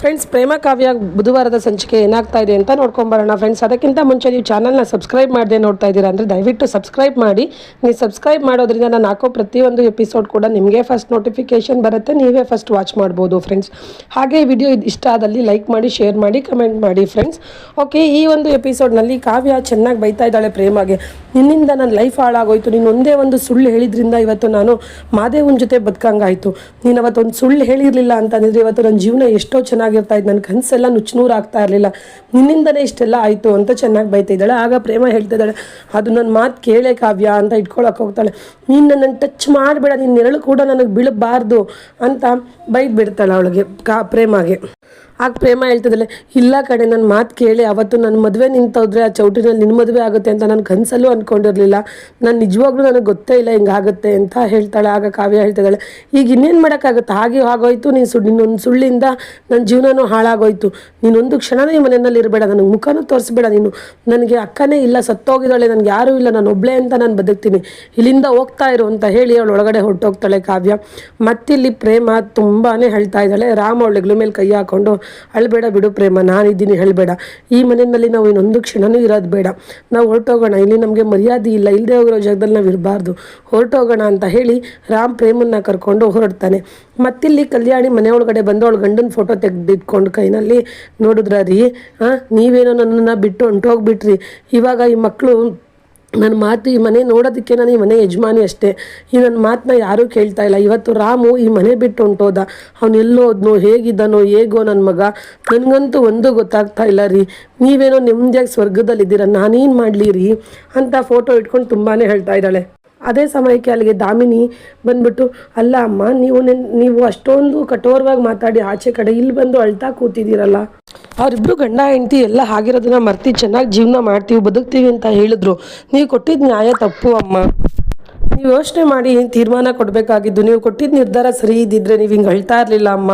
Friends, ಪ್ರೇಮ ಕಾವ್ಯ ಬುಧವಾರದ ಸಂಚಿಕೆ ಏನಾಗ್ತಾ ಇದೆ ಅಂತ ನೋಡ್ಕೊಂಬರೋಣ ಫ್ರೆಂಡ್ಸ್. ಅದಕ್ಕಿಂತ ಮುಂಚೆ ನೀವು ಚಾನಲ್ನ ಸಬ್ಸ್ಕ್ರೈಬ್ ಮಾಡದೆ ನೋಡ್ತಾ ಇದ್ದೀರಾ ಅಂದರೆ ದಯವಿಟ್ಟು ಸಬ್ಸ್ಕ್ರೈಬ್ ಮಾಡಿ. ನೀವು ಸಬ್ಸ್ಕ್ರೈಬ್ ಮಾಡೋದ್ರಿಂದ ನಾನು ಹಾಕೋ ಪ್ರತಿಯೊಂದು ಎಪಿಸೋಡ್ ಕೂಡ ನಿಮಗೆ ಫಸ್ಟ್ ನೋಟಿಫಿಕೇಶನ್ ಬರುತ್ತೆ, ನೀವೇ ಫಸ್ಟ್ ವಾಚ್ ಮಾಡ್ಬೋದು ಫ್ರೆಂಡ್ಸ್. ಹಾಗೆ ಈ ವಿಡಿಯೋ ಇಷ್ಟ ಆದಲ್ಲಿ ಲೈಕ್ ಮಾಡಿ, ಶೇರ್ ಮಾಡಿ, ಕಮೆಂಟ್ ಮಾಡಿ ಫ್ರೆಂಡ್ಸ್. ಓಕೆ, ಈ ಒಂದು ಎಪಿಸೋಡ್ನಲ್ಲಿ ಕಾವ್ಯ ಚೆನ್ನಾಗಿ ಬೈತಾ ಇದ್ದಾಳೆ ಪ್ರೇಮಗೆ. ನಿನ್ನಿಂದ ನನ್ನ ಲೈಫ್ ಹಾಳಾಗೋಯ್ತು, ನೀನು ಒಂದೇ ಒಂದು ಸುಳ್ಳು ಹೇಳಿದ್ರಿಂದ ಇವತ್ತು ನಾನು ಮಾದೇವನ ಜೊತೆ ಬದುಕಂಗಾಯಿತು. ನೀನು ಅವತ್ತೊಂದು ಸುಳ್ಳು ಹೇಳಿರಲಿಲ್ಲ ಅಂತಂದಿದ್ರೆ ಇವತ್ತು ನನ್ನ ಜೀವನ ಎಷ್ಟೋ ಚೆನ್ನಾಗಿರ್ತಾ ಇದ್ದು, ನನ್ನ ಕನಸೆಲ್ಲ ನುಚ್ಚುನೂರು ಆಗ್ತಾ ಇರಲಿಲ್ಲ, ನಿನ್ನಿಂದನೇ ಇಷ್ಟೆಲ್ಲ ಆಯಿತು ಅಂತ ಚೆನ್ನಾಗಿ ಬೈತಿದ್ದಾಳೆ. ಆಗ ಪ್ರೇಮ ಹೇಳ್ತಿದ್ದಾಳೆ, ಅದು ನನ್ನ ಮಾತು ಕೇಳೇ ಕಾವ್ಯ ಅಂತ ಇಟ್ಕೊಳಕ್ಕೆ ಹೋಗ್ತಾಳೆ. ನೀನು ನನ್ನನ್ನು ಟಚ್ ಮಾಡಬೇಡ, ನಿನ್ನ ನೆರಳು ಕೂಡ ನನಗೆ ಬೀಳಬಾರ್ದು ಅಂತ ಬೈದು ಬಿಡ್ತಾಳೆ ಅವಳಿಗೆ ಪ್ರೇಮಗೆ. ಆಗ ಪ್ರೇಮ ಹೇಳ್ತಿದ್ದಾಳೆ, ಇಲ್ಲ ಕಡೆ ನನ್ನ ಮಾತು ಕೇಳಿ, ಅವತ್ತು ನನ್ನ ಮದುವೆ ನಿಂತೋದ್ರೆ ಆ ಚೌಟಿನಲ್ಲಿ ನಿನ್ನ ಮದುವೆ ಆಗುತ್ತೆ ಅಂತ ನಾನು ಕನಸಲ್ಲೂ ಅಂದ್ಕೊಂಡಿರಲಿಲ್ಲ, ನಾನು ನಿಜವಾಗ್ಲೂ ನನಗೆ ಗೊತ್ತೇ ಇಲ್ಲ ಹಿಂಗಾಗುತ್ತೆ ಅಂತ ಹೇಳ್ತಾಳೆ. ಆಗ ಕಾವ್ಯ ಹೇಳ್ತಿದ್ದಾಳೆ, ಈಗ ಇನ್ನೇನು ಮಾಡೋಕ್ಕಾಗುತ್ತೆ, ಹಾಗೆ ಆಗೋಯ್ತು, ನಿನ್ನೊಂದು ಸುಳ್ಳಿಂದ ನನ್ನ ಜೀವನನೂ ಹಾಳಾಗೋಯ್ತು, ನೀನೊಂದು ಕ್ಷಣನೂ ಈ ಮನೆಯಲ್ಲಿ ಇರಬೇಡ, ನನಗೆ ಮುಖನೂ ತೋರಿಸ್ಬೇಡ, ನೀನು ನನಗೆ ಅಕ್ಕನೇ ಇಲ್ಲ, ಸತ್ತೋಗಿದ್ದಾಳೆ, ನನಗೆ ಯಾರೂ ಇಲ್ಲ, ನಾನು ಒಬ್ಬಳೇ ಅಂತ ನಾನು ಬದುಕ್ತೀನಿ, ಇಲ್ಲಿಂದ ಹೋಗ್ತಾ ಇರು ಅಂತ ಹೇಳಿ ಅವಳು ಒಳಗಡೆ ಹೊರಟೋಗ್ತಾಳೆ ಕಾವ್ಯ. ಮತ್ತಿಲ್ಲಿ ಪ್ರೇಮ ತುಂಬಾ ಹೇಳ್ತಾ ಇದ್ದಾಳೆ. ರಾಮ ಅವಳ ಹೆಗಲ ಮೇಲೆ ಕೈ ಹಾಕ್ಕೊಂಡು, ಅಳ್ಬೇಡ ಬಿಡು ಪ್ರೇಮ, ನಾನಿದ್ದೀನಿ, ಹೇಳಬೇಡ, ಈ ಮನೆಯಲ್ಲಿ ನಾವು ಇನ್ನೊಂದು ಕ್ಷಣನೂ ಇರೋದು ಬೇಡ, ನಾವು ಹೊರಟೋಗೋಣ, ಇಲ್ಲಿ ನಮಗೆ ಮರ್ಯಾದೆ ಇಲ್ಲ, ಇಲ್ಲದೆ ಹೋಗಿರೋ ಜಾಗದಲ್ಲಿ ನಾವು ಇರಬಾರ್ದು, ಹೊರಟೋಗೋಣ ಅಂತ ಹೇಳಿ ರಾಮ್ ಪ್ರೇಮನ್ನ ಕರ್ಕೊಂಡು ಹೊರಡ್ತಾನೆ. ಮತ್ತಿಲ್ಲಿ ಕಲ್ಯಾಣಿ ಮನೆ ಒಳಗಡೆ ಬಂದು ಅವಳು ಗಂಡನ ಫೋಟೋ ತೆಗೆದಿಟ್ಕೊಂಡು ಕೈನಲ್ಲಿ, ನೋಡಿದ್ರ ರೀ, ನೀವೇನೋ ನನ್ನನ್ನು ಬಿಟ್ಟು ಹೊಂಟೋಗ್ಬಿಟ್ರಿ, ಇವಾಗ ಈ ಮಕ್ಕಳು ನನ್ನ ಮಾತು, ಈ ಮನೆ ನೋಡೋದಕ್ಕೆ ನಾನು ಈ ಮನೆ ಯಜಮಾನಿ ಅಷ್ಟೇ, ಈ ನನ್ನ ಮಾತನ್ನ ಯಾರೂ ಕೇಳ್ತಾ ಇಲ್ಲ. ಇವತ್ತು ರಾಮು ಈ ಮನೆ ಬಿಟ್ಟು ಹೊಂಟೋದ, ಅವನು ಎಲ್ಲೋದ್ನೋ, ಹೇಗಿದ್ದಾನೋ, ಹೇಗೋ ನನ್ನ ಮಗ, ನನಗಂತೂ ಒಂದು ಗೊತ್ತಾಗ್ತಾ ಇಲ್ಲ ರೀ, ನೀವೇನೋ ನೆಮ್ಮದಿಯಾಗಿ ಸ್ವರ್ಗದಲ್ಲಿದ್ದೀರ, ನಾನೇನು ಮಾಡಲಿ ರೀ ಅಂತ ಫೋಟೋ ಇಟ್ಕೊಂಡು ತುಂಬಾ ಹೇಳ್ತಾ ಇದ್ದಾಳೆ. ಅದೇ ಸಮಯಕ್ಕೆ ಅಲ್ಲಿಗೆ ದಾಮಿನಿ ಬಂದ್ಬಿಟ್ಟು, ಅಲ್ಲ ಅಮ್ಮ, ನೀವು ಅಷ್ಟೊಂದು ಕಠೋರವಾಗಿ ಮಾತಾಡಿ ಆಚೆ ಕಡೆ ಇಲ್ಲಿ ಬಂದು ಅಳ್ತಾ ಕೂತಿದ್ದೀರಲ್ಲ, ಅವರಿಬ್ಬರು ಗಂಡ ಹೆಂಡತಿ ಎಲ್ಲ ಆಗಿರೋದನ್ನ ಮರ್ತಿ ಚೆನ್ನಾಗಿ ಜೀವನ ಮಾಡ್ತೀವಿ, ಬದುಕ್ತೀವಿ ಅಂತ ಹೇಳಿದ್ರು, ನೀವು ಕೊಟ್ಟಿದ್ದ ನ್ಯಾಯ ತಪ್ಪು ಅಮ್ಮ, ನೀವು ಯೋಚನೆ ಮಾಡಿ ತೀರ್ಮಾನ ಕೊಡಬೇಕಾಗಿದ್ದು, ನೀವು ಕೊಟ್ಟಿದ್ದ ನಿರ್ಧಾರ ಸರಿ ಇದ್ದಿದ್ರೆ ನೀವು ಹಿಂಗೆ ಅಳ್ತಾ ಇರಲಿಲ್ಲ ಅಮ್ಮ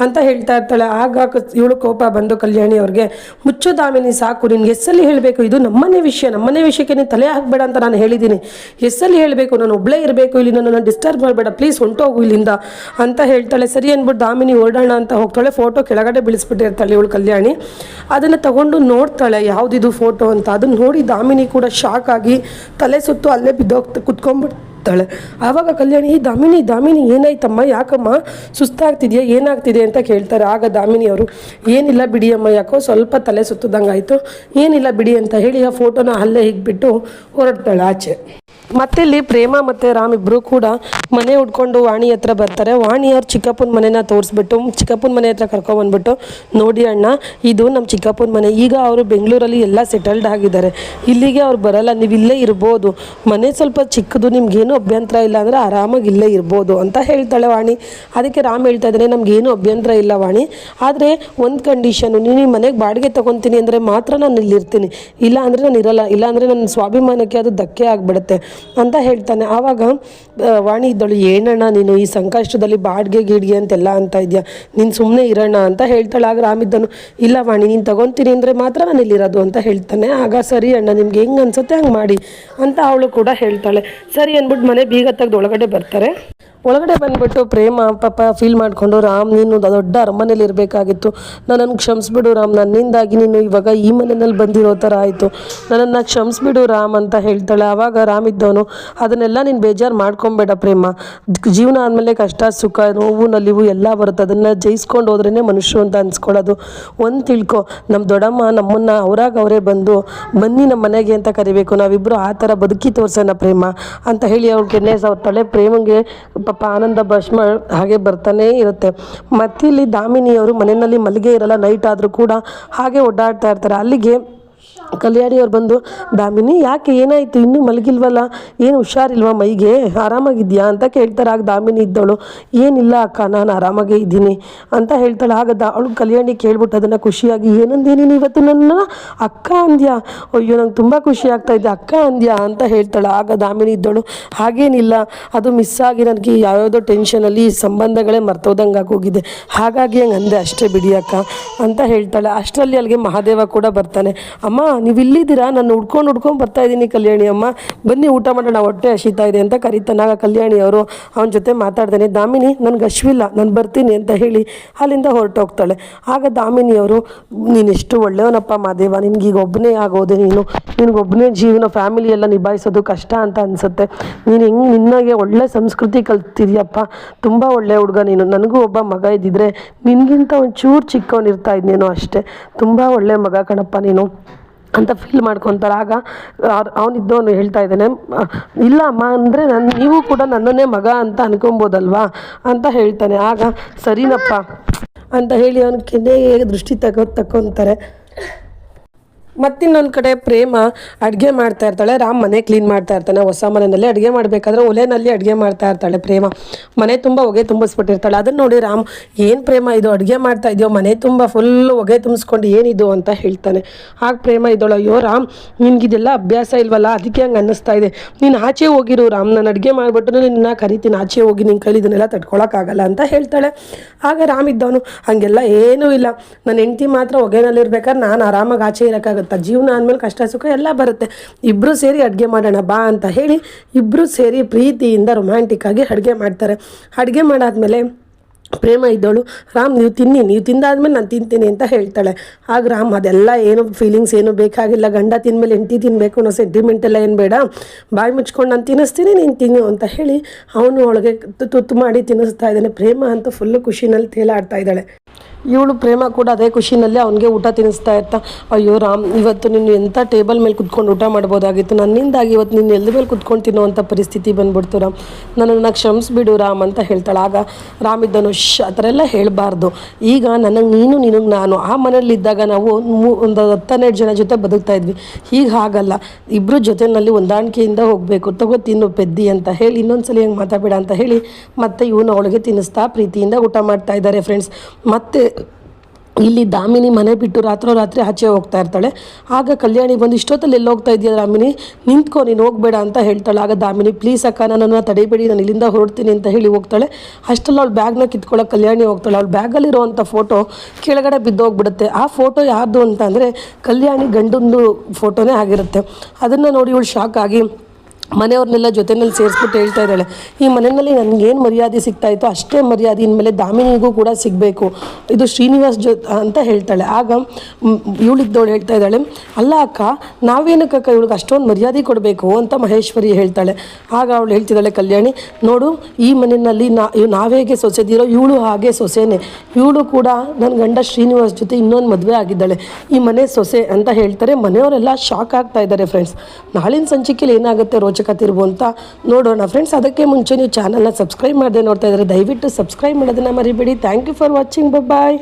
ಅಂತ ಹೇಳ್ತಾ ಇರ್ತಾಳೆ. ಆಗ ಇವಳು ಕೋಪ ಬಂದು ಕಲ್ಯಾಣಿ ಅವ್ರಿಗೆ, ಮುಚ್ಚು ದಾಮಿನಿ ಸಾಕು, ನಿನ್ಗೆ ಎಸ್ಸಲ್ಲಿ ಹೇಳಬೇಕು, ಇದು ನಮ್ಮನೆ ವಿಷಯಕ್ಕೆ ನೀನು ತಲೆ ಹಾಕಬೇಡ ಅಂತ ನಾನು ಹೇಳಿದ್ದೀನಿ, ಎಸ್ಸಲ್ಲಿ ಹೇಳಬೇಕು, ನಾನು ಒಬ್ಬಳೇ ಇರಬೇಕು, ಇಲ್ಲಿ ನನ್ನನ್ನು ಡಿಸ್ಟರ್ಬ್ ಮಾಡಬೇಡ, ಪ್ಲೀಸ್ ಹೊಂಟೋಗು ಇಲ್ಲಿಂದ ಅಂತ ಹೇಳ್ತಾಳೆ. ಸರಿ ಅಂದ್ಬಿಟ್ಟು ದಾಮಿನಿ ಓಡೋಣ ಅಂತ ಹೋಗ್ತಾಳೆ. ಫೋಟೋ ಕೆಳಗಡೆ ಬೀಳಿಸ್ಬಿಟ್ಟಿರ್ತಾಳೆ ಇವಳು ಕಲ್ಯಾಣಿ. ಅದನ್ನು ತಗೊಂಡು ನೋಡ್ತಾಳೆ ಯಾವುದಿದು ಫೋಟೋ ಅಂತ. ಅದನ್ನು ನೋಡಿ ದಾಮಿನಿ ಕೂಡ ಶಾಕ್ ಆಗಿ ತಲೆ ಸುತ್ತು ಅಲ್ಲೇ ಕುತ್ಕೊಂಡ್ಬಿಡ್ತಾಳೆ. ಆವಾಗ ಕಲ್ಯಾಣಿ, ದಾಮಿನಿ ಏನಾಯ್ತಮ್ಮ, ಯಾಕಮ್ಮ ಸುಸ್ತಾಗ್ತಿದೆಯಾ, ಏನಾಗ್ತಿದೆ ಅಂತ ಕೇಳ್ತಾರೆ. ಆಗ ದಾಮಿನಿ ಅವರು, ಏನಿಲ್ಲ ಬಿಡಿ ಅಮ್ಮ, ಯಾಕೋ ಸ್ವಲ್ಪ ತಲೆ ಸುತ್ತದಂಗಾಯಿತು, ಏನಿಲ್ಲ ಬಿಡಿ ಅಂತ ಹೇಳಿ ಆ ಫೋಟೋನ ಅಲ್ಲೇ ಹಿಗ್ಬಿಟ್ಟು ಹೊರಡ್ತಾಳೆ ಆಚೆ. ಮತ್ತೆ ಇಲ್ಲಿ ಪ್ರೇಮ ಮತ್ತು ರಾಮ್ ಇಬ್ಬರು ಕೂಡ ಮನೆ ಹುಡ್ಕೊಂಡು ವಾಣಿ ಹತ್ರ ಬರ್ತಾರೆ. ವಾಣಿಯವ್ರು ಚಿಕ್ಕಪ್ಪನ ಮನೆನ ತೋರಿಸ್ಬಿಟ್ಟು ಚಿಕ್ಕಪ್ಪನ ಮನೆ ಹತ್ರ ಕರ್ಕೊಂಬಂದ್ಬಿಟ್ಟು, ನೋಡಿ ಅಣ್ಣ, ಇದು ನಮ್ಮ ಚಿಕ್ಕಪ್ಪನ ಮನೆ, ಈಗ ಅವರು ಬೆಂಗಳೂರಲ್ಲಿ ಎಲ್ಲ ಸೆಟಲ್ಡ್ ಆಗಿದ್ದಾರೆ, ಇಲ್ಲಿಗೆ ಅವ್ರು ಬರಲ್ಲ, ನೀವು ಇಲ್ಲೇ ಇರ್ಬೋದು, ಮನೆ ಸ್ವಲ್ಪ ಚಿಕ್ಕದು, ನಿಮ್ಗೇನು ಅಭ್ಯಂತರ ಇಲ್ಲ ಅಂದರೆ ಆರಾಮಾಗಿ ಇಲ್ಲೇ ಇರ್ಬೋದು ಅಂತ ಹೇಳ್ತಾಳೆ ವಾಣಿ. ಅದಕ್ಕೆ ರಾಮ್ ಹೇಳ್ತಾ ಇದ್ದಾನೆ, ನಮಗೇನು ಅಭ್ಯಂತರ ಇಲ್ಲ ವಾಣಿ, ಆದರೆ ಒಂದು ಕಂಡೀಷನು, ನೀನು ಈ ಮನೆಗೆ ಬಾಡಿಗೆ ತೊಗೊತೀನಿ ಅಂದರೆ ಮಾತ್ರ ನಾನು ಇಲ್ಲಿರ್ತೀನಿ, ಇಲ್ಲ ಅಂದರೆ ನಾನು ಇರಲ್ಲ, ಇಲ್ಲ ಅಂದರೆ ನನ್ನ ಸ್ವಾಭಿಮಾನಕ್ಕೆ ಅದು ಧಕ್ಕೆ ಆಗಿಬಿಡುತ್ತೆ ಅಂತ ಹೇಳ್ತಾನೆ. ಆವಾಗ ವಾಣಿ ಇದ್ದಳು, ಏನಣ್ಣ ನೀನು ಈ ಸಂಕಷ್ಟದಲ್ಲಿ ಬಾಡಿಗೆ ಅಂತೆಲ್ಲ ಅಂತ ಇದೆಯಾ, ನೀನು ಸುಮ್ಮನೆ ಇರೋಣ ಅಂತ ಹೇಳ್ತಾಳೆ. ಆಗ ರಾಮಿದ್ದನು, ಇಲ್ಲ ವಾಣಿ, ನೀನು ತಗೊತೀನಿ ಅಂದರೆ ಮಾತ್ರ ನಾನು ಇಲ್ಲಿರೋದು ಅಂತ ಹೇಳ್ತಾನೆ. ಆಗ ಸರಿ ಅಣ್ಣ, ನಿಮ್ಗೆ ಹೆಂಗೆ ಅನ್ಸುತ್ತೆ ಹಂಗೆ ಮಾಡಿ ಅಂತ ಅವಳು ಕೂಡ ಹೇಳ್ತಾಳೆ. ಸರಿ ಅಂದ್ಬಿಟ್ಟು ಮನೆ ಬೀಗ ತೆಗೆದು ಒಳಗಡೆ ಬರ್ತಾರೆ. ಒಳಗಡೆ ಬಂದುಬಿಟ್ಟು ಪ್ರೇಮ ಪಾಪ ಫೀಲ್ ಮಾಡಿಕೊಂಡು, ರಾಮ್ ನೀನು ದೊಡ್ಡ ಅರಮನೇಲಿ ಇರಬೇಕಾಗಿತ್ತು, ನನ್ನನ್ನು ಕ್ಷಮಿಸ್ಬಿಡು ರಾಮ್, ನನ್ನಿಂದಾಗಿ ನೀನು ಇವಾಗ ಈ ಮನೆಯಲ್ಲಿ ಬಂದಿರೋ ಥರ ಆಯಿತು, ನನ್ನನ್ನು ಕ್ಷಮಿಸ್ಬಿಡು ರಾಮ್ ಅಂತ ಹೇಳ್ತಾಳೆ. ಆವಾಗ ರಾಮ್ ಇದ್ದವನು, ಅದನ್ನೆಲ್ಲ ನೀನು ಬೇಜಾರು ಮಾಡ್ಕೊಬೇಡ ಪ್ರೇಮ, ಜೀವನ ಆದಮೇಲೆ ಕಷ್ಟ ಸುಖ ನೋವು ನಲಿವು ಎಲ್ಲ ಬರುತ್ತೆ, ಅದನ್ನು ಜಯಿಸ್ಕೊಂಡು ಹೋದ್ರೇ ಮನುಷ್ಯರು ಅಂತ ಅನ್ಸ್ಕೊಳ್ಳೋದು. ಒಂದು ತಿಳ್ಕೊ, ನಮ್ಮ ದೊಡ್ಡಮ್ಮ ನಮ್ಮನ್ನು ಅವರೇ ಬಂದು ಬನ್ನಿ ನಮ್ಮ ಮನೆಗೆ ಅಂತ ಕರಿಬೇಕು, ನಾವಿಬ್ಬರು ಆ ಥರ ಬದುಕಿ ತೋರ್ಸೋಣ ಪ್ರೇಮ ಅಂತ ಹೇಳಿ ಅವ್ಳು ಕೆನ್ನೆ ಸಾವ್ತಾಳೆ. ಪ್ರೇಮಗೆ ಪಾಪ ಆನಂದ ಭಸ್ಮ ಹಾಗೆ ಬರ್ತಾನೇ ಇರುತ್ತೆ. ಮತ್ತಿಲ್ಲಿ ದಾಮಿನಿಯವರು ಮನೆಯಲ್ಲಿ ಮಲ್ಲಿಗೆ ಇರಲ್ಲ, ನೈಟ್ ಆದರೂ ಕೂಡ ಹಾಗೆ ಓಡಾಡ್ತಾ ಇರ್ತಾರೆ. ಅಲ್ಲಿಗೆ ಕಲ್ಯಾಣಿಯವ್ರು ಬಂದು, ದಾಮಿನಿ ಯಾಕೆ ಏನಾಯಿತು, ಇನ್ನೂ ಮಲಗಿಲ್ವಲ್ಲ, ಏನು ಹುಷಾರಿಲ್ವಾ, ಮೈಗೆ ಆರಾಮಾಗಿದೆಯಾ ಅಂತ ಕೇಳ್ತಾರೆ. ಆಗ ದಾಮಿನಿ ಇದ್ದವಳು, ಏನಿಲ್ಲ ಅಕ್ಕ, ನಾನು ಆರಾಮಾಗೇ ಇದ್ದೀನಿ ಅಂತ ಹೇಳ್ತಾಳೆ. ಆಗ ಅವಳು ಕಲ್ಯಾಣಿ ಕೇಳ್ಬಿಟ್ಟು ಅದನ್ನು ಖುಷಿಯಾಗಿ, ಏನಂದೆ ನೀನು ಇವತ್ತು ನನ್ನ ಅಕ್ಕ ಅಂದ್ಯಾ, ಅಯ್ಯೋ ನಂಗೆ ತುಂಬ ಖುಷಿ ಆಗ್ತಾ ಇದೆ, ಅಕ್ಕ ಅಂದ್ಯಾ ಅಂತ ಹೇಳ್ತಾಳೆ. ಆಗ ದಾಮಿನಿ ಇದ್ದವಳು, ಹಾಗೇನಿಲ್ಲ, ಅದು ಮಿಸ್ ಆಗಿ ನನಗೆ ಯಾವ್ಯಾವುದೋ ಟೆನ್ಷನಲ್ಲಿ ಸಂಬಂಧಗಳೇ ಮರ್ತೋದಂಗೆ ಆಗೋಗಿದೆ, ಹಾಗಾಗಿ ಹಂಗೆ ಅಂದೆ ಅಷ್ಟೇ ಬಿಡಿ ಅಕ್ಕ ಅಂತ ಹೇಳ್ತಾಳೆ. ಅಷ್ಟರಲ್ಲಿ ಅಲ್ಲಿಗೆ ಮಹಾದೇವ ಕೂಡ ಬರ್ತಾನೆ. ಅಮ್ಮ ನೀವು ಇಲ್ಲಿದ್ದೀರಾ, ನಾನು ಹುಡ್ಕೊಂಡು ಬರ್ತಾ ಇದ್ದೀನಿ ಕಲ್ಯಾಣಿ ಅಮ್ಮ, ಬನ್ನಿ ಊಟ ಮಾಡೋಣ, ಹೊಟ್ಟೆ ಹಸಿತಾ ಇದೆ ಅಂತ ಕರೀತಾನಾಗ ಕಲ್ಯಾಣಿ ಅವರು ಅವನ ಜೊತೆ ಮಾತಾಡ್ತಾನೆ. ದಾಮಿನಿ ನನಗೆ ಹಶ್ವಿಲ್ಲ, ನಾನು ಬರ್ತೀನಿ ಅಂತ ಹೇಳಿ ಅಲ್ಲಿಂದ ಹೊರಟೋಗ್ತಾಳೆ. ಆಗ ದಾಮಿನಿಯವರು ನೀನೆಷ್ಟು ಒಳ್ಳೆಯವನಪ್ಪ ಮಾದೇವ, ನಿನಗೀಗ ಒಬ್ಬನೇ ಆಗೋದೆ, ನಿನಗೊಬ್ಬನೇ ಜೀವನ ಫ್ಯಾಮಿಲಿ ಎಲ್ಲ ನಿಭಾಯಿಸೋದು ಕಷ್ಟ ಅಂತ ಅನಿಸುತ್ತೆ. ನೀನು ಹೆಂಗೆ ನಿನ್ನಾಗೆ ಒಳ್ಳೆ ಸಂಸ್ಕೃತಿ ಕಲ್ತಿದ್ಯಪ್ಪ, ತುಂಬ ಒಳ್ಳೆ ಹುಡುಗ ನೀನು. ನನಗೂ ಒಬ್ಬ ಮಗ ಇದ್ದಿದ್ರೆ ನಿನಗಿಂತ ಒಂಚೂರು ಚಿಕ್ಕವನಿರ್ತಾ ಇದ್ನೇನೋ ಅಷ್ಟೇ. ತುಂಬ ಒಳ್ಳೆ ಮಗ ಕಣಪ್ಪ ನೀನು ಅಂತ ಫೀಲ್ ಮಾಡ್ಕೊತಾರೆ. ಆಗ ಅವನಿದ್ದವನು ಹೇಳ್ತಾ ಇದ್ದಾನೆ, ಇಲ್ಲ ಅಮ್ಮ, ಅಂದರೆ ನೀವು ಕೂಡ ನನ್ನನ್ನೇ ಮಗ ಅಂತ ಅನ್ಕೊಬೋದಲ್ವಾ ಅಂತ ಹೇಳ್ತಾನೆ. ಆಗ ಸರಿನಪ್ಪ ಅಂತ ಹೇಳಿ ಅವನ ಕೆನ್ನೆಗೆ ದೃಷ್ಟಿ ತಕ್ಕೊತಾರೆ. ಮತ್ತಿನ್ನೊಂದು ಕಡೆ ಪ್ರೇಮ ಅಡುಗೆ ಮಾಡ್ತಾ ಇರ್ತಾಳೆ, ರಾಮ್ ಮನೆ ಕ್ಲೀನ್ ಮಾಡ್ತಾ ಇರ್ತಾನೆ. ಹೊಸ ಮನೆಯಲ್ಲಿ ಅಡುಗೆ ಮಾಡಬೇಕಾದ್ರೆ ಒಲೆಯಲ್ಲಿ ಅಡುಗೆ ಮಾಡ್ತಾ ಇರ್ತಾಳೆ ಪ್ರೇಮ. ಮನೆ ತುಂಬ ಹೊಗೆ ತುಂಬಿಸ್ಬಿಟ್ಟಿರ್ತಾಳೆ. ಅದನ್ನು ನೋಡಿ ರಾಮ್, ಏನು ಪ್ರೇಮ ಇದು ಅಡುಗೆ ಮಾಡ್ತಾ ಇದೆಯೋ, ಮನೆ ತುಂಬ ಫುಲ್ಲು ಹೊಗೆ ತುಂಬಿಸ್ಕೊಂಡು ಏನಿದು ಅಂತ ಹೇಳ್ತಾನೆ. ಆಗ ಪ್ರೇಮ ಇದ್ದಳು, ಅಯ್ಯೋ ರಾಮ್, ನಿನಗಿದೆಲ್ಲ ಅಭ್ಯಾಸ ಇಲ್ವಲ್ಲ, ಅದಕ್ಕೆ ಹಂಗೆ ಅನ್ನಿಸ್ತಾ ಇದೆ. ನೀನು ಆಚೆ ಹೋಗಿರು ರಾಮ್, ನಾನು ಅಡುಗೆ ಮಾಡಿಬಿಟ್ಟು ನಿನ್ನ ಕರಿತೀನಿ, ಆಚೆ ಹೋಗಿ ನಿನ್ನ ಕೈಲಿ ಇದನ್ನೆಲ್ಲ ತಡ್ಕೊಳಕ್ಕಾಗಲ್ಲ ಅಂತ ಹೇಳ್ತಾಳೆ. ಆಗ ರಾಮ್ ಇದ್ದವನು, ಹಾಗೆಲ್ಲ ಏನೂ ಇಲ್ಲ, ನನ್ನ ಹೆಂಡತಿ ಮಾತ್ರ ಹೊಗೆನಲ್ಲಿರ್ಬೇಕಾದ್ರೆ ನಾನು ಆರಾಮಾಗಿ ಆಚೆ ಇರೋಕ್ಕಾಗುತ್ತೆ, ಜೀವನ ಅಂದಮೇಲೆ ಕಷ್ಟ ಸುಖ ಎಲ್ಲ ಬರುತ್ತೆ, ಇಬ್ಬರು ಸೇರಿ ಅಡುಗೆ ಮಾಡೋಣ ಬಾ ಅಂತ ಹೇಳಿ ಇಬ್ಬರು ಸೇರಿ ಪ್ರೀತಿಯಿಂದ ರೊಮ್ಯಾಂಟಿಕ್ ಆಗಿ ಅಡುಗೆ ಮಾಡ್ತಾರೆ. ಅಡುಗೆ ಮಾಡಾದ್ಮೇಲೆ ಪ್ರೇಮ ಇದ್ದವಳು, ರಾಮ್ ನೀವು ತಿನ್ನಿ, ನೀವು ತಿಂದಾದ್ಮೇಲೆ ನಾನು ತಿಂತೀನಿ ಅಂತ ಹೇಳ್ತಾಳೆ. ಆಗ ರಾಮ್, ಅದೆಲ್ಲ ಏನು ಫೀಲಿಂಗ್ಸ್ ಏನು ಬೇಕಾಗಿಲ್ಲ, ಗಂಡ ತಿಂದಮೇಲೆ ಹೆಂಡತಿ ತಿನ್ನಬೇಕು ಅನ್ನೋ ಸೆಂಟಿಮೆಂಟ್ ಎಲ್ಲ ಏನು ಬೇಡ, ಬಾಯಿ ಮುಚ್ಕೊಂಡು ನಾನು ತಿನ್ನಿಸ್ತೀನಿ, ನೀನು ತಿನ್ನು ಅಂತ ಹೇಳಿ ಅವನು ಅವಳಿಗೆ ತುತ್ತು ಮಾಡಿ ತಿನ್ನಿಸ್ತಾ ಇದ್ದಾನೆ. ಪ್ರೇಮ ಅಂತೂ ಫುಲ್ಲು ಖುಷಿನಲ್ಲಿ ತೇಲಾಡ್ತಾ ಇದ್ದಾಳೆ. ಇವಳು ಪ್ರೇಮ ಕೂಡ ಅದೇ ಖುಷಿನಲ್ಲಿ ಅವನಿಗೆ ಊಟ ತಿನ್ನಿಸ್ತಾ ಇರ್ತಾ, ಅಯ್ಯೋ ರಾಮ್, ಇವತ್ತು ನೀನು ಎಂಥ ಟೇಬಲ್ ಮೇಲೆ ಕುತ್ಕೊಂಡು ಊಟ ಮಾಡ್ಬೋದಾಗಿತ್ತು, ನನ್ನಿಂದಾಗಿ ಇವತ್ತು ನೀನು ಎಲ್ದ ಮೇಲೆ ಕುತ್ಕೊಂಡು ತಿನ್ನುವಂಥ ಪರಿಸ್ಥಿತಿ ಬಂದ್ಬಿಡ್ತು ರಾಮ್, ನನ್ನನ್ನು ಕ್ಷಮಿಸ್ಬಿಡು ರಾಮ್ ಅಂತ ಹೇಳ್ತಾಳೆ. ಆಗ ರಾಮ್ ಇದ್ದನು, ಆ ಥರ ಎಲ್ಲ ಹೇಳಬಾರ್ದು, ಈಗ ನಿನಗೆ ನಾನು ಆ ಮನೇಲಿದ್ದಾಗ ನಾವು ಒಂದು 10-12 ಜನ ಜೊತೆ ಬದುಕ್ತಾ ಇದ್ವಿ, ಈಗ ಹಾಗಲ್ಲ, ಇಬ್ಬರು ಜೊತೆಯಲ್ಲಿ ಹೊಂದಾಣಿಕೆಯಿಂದ ಹೋಗಬೇಕು, ತಗೋ ತಿನ್ನು ಪೆದ್ದಿ ಅಂತ ಹೇಳಿ ಇನ್ನೊಂದ್ಸಲಿ ಹೆಂಗೆ ಮಾತಾಡಬೇಡ ಅಂತ ಹೇಳಿ ಮತ್ತೆ ಇವನು ಅವಳಿಗೆ ತಿನ್ನಿಸ್ತಾ ಪ್ರೀತಿಯಿಂದ ಊಟ ಮಾಡ್ತಾ ಇದ್ದಾರೆ ಫ್ರೆಂಡ್ಸ್. ಮತ್ತು ಇಲ್ಲಿ ದಾಮಿನಿ ಮನೆ ಬಿಟ್ಟು ರಾತ್ರಿ ಆಚೆ ಹೋಗ್ತಾ ಇರ್ತಾಳೆ. ಆಗ ಕಲ್ಯಾಣಿ ಬಂದು, ಇಷ್ಟೊತ್ತಲ್ಲಿ ಎಲ್ಲಿ ಹೋಗ್ತಾ ಇದೆಯಾ ದಾಮಿನಿ, ನಿಂತ್ಕೊ, ನೀನು ಹೋಗಬೇಡ ಅಂತ ಹೇಳ್ತಾಳೆ. ಆಗ ದಾಮಿನಿ, ಪ್ಲೀಸ್ ಅಕ್ಕ, ನನ್ನನ್ನು ತಡೆಬೇಡಿ, ನಾನು ಇಲ್ಲಿಂದ ಹೊರಡ್ತೀನಿ ಅಂತ ಹೇಳಿ ಹೋಗ್ತಾಳೆ. ಅಷ್ಟರಲ್ಲಿ ಅವಳು ಬ್ಯಾಗ್ನ ಕಿತ್ಕೊಳ್ಳೋಕೆ ಕಲ್ಯಾಣಿ ಹೋಗ್ತಾಳೆ. ಅವಳು ಬ್ಯಾಗಲ್ಲಿರುವಂಥ ಫೋಟೋ ಕೆಳಗಡೆ ಬಿದ್ದೋಗ್ಬಿಡುತ್ತೆ. ಆ ಫೋಟೋ ಯಾರ್ದು ಅಂತ ಅಂದರೆ ಕಲ್ಯಾಣಿ ಗಂಡಂದು ಫೋಟೋನೇ ಆಗಿರುತ್ತೆ. ಅದನ್ನು ನೋಡಿ ಇವಳು ಶಾಕ್ ಆಗಿ ಮನೆಯವ್ರನ್ನೆಲ್ಲ ಜೊತೆಯಲ್ಲಿ ಸೇರಿಸ್ಬಿಟ್ಟು ಹೇಳ್ತಾ ಇದ್ದಾಳೆ, ಈ ಮನೆಯಲ್ಲಿ ನನಗೇನು ಮರ್ಯಾದೆ ಸಿಗ್ತಾಯಿತ್ತು ಅಷ್ಟೇ ಮರ್ಯಾದೆ ಇನ್ಮೇಲೆ ದಾಮಿನಿಗೂ ಕೂಡ ಸಿಗಬೇಕು, ಇದು ಶ್ರೀನಿವಾಸ್ ಅಂತ ಹೇಳ್ತಾಳೆ. ಆಗ ಇವಳಿದ್ದವಳು ಹೇಳ್ತಾ ಇದ್ದಾಳೆ, ಅಲ್ಲ ಅಕ್ಕ, ನಾವೇನಕ್ಕ ಇವಳಿಗೆ ಅಷ್ಟೊಂದು ಮರ್ಯಾದೆ ಕೊಡಬೇಕು ಅಂತ ಮಹೇಶ್ವರಿ ಹೇಳ್ತಾಳೆ. ಆಗ ಅವಳು ಹೇಳ್ತಿದ್ದಾಳೆ, ಕಲ್ಯಾಣಿ ನೋಡು, ಈ ಮನೆಯಲ್ಲಿ ನಾವೇಗೆ ಸೊಸೆದಿರೋ ಇವಳು ಹಾಗೆ ಸೊಸೆನೇ, ಇವಳು ಕೂಡ ನನ್ನ ಗಂಡ ಶ್ರೀನಿವಾಸ್ ಜೊತೆ ಇನ್ನೊಂದು ಮದುವೆ ಆಗಿದ್ದಾಳೆ, ಈ ಮನೆ ಸೊಸೆ ಅಂತ ಹೇಳ್ತಾರೆ. ಮನೆಯವರೆಲ್ಲ ಶಾಕ್ ಆಗ್ತಾ ಇದ್ದಾರೆ ಫ್ರೆಂಡ್ಸ್. ನಾಳಿನ ಸಂಚಿಕೆಯಲ್ಲಿ ಏನಾಗುತ್ತೆ ರೋಚಕ ತಿರುವು ಅಂತ ನೋಡೋಣ ಫ್ರೆಂಡ್ಸ್. ಅದಕ್ಕೆ ಮುಂಚೆ ನೀವು ಚಾನಲ್ನ ಸಬ್ಸ್ಕ್ರೈಬ್ ಮಾಡದೆ ನೋಡ್ತಾ ಇದ್ದಾರೆ, ದಯವಿಟ್ಟು ಸಬ್ಸ್ಕ್ರೈಬ್ ಮಾಡೋದನ್ನು ಮರಿಬೇಡಿ. Thank you for watching, bye.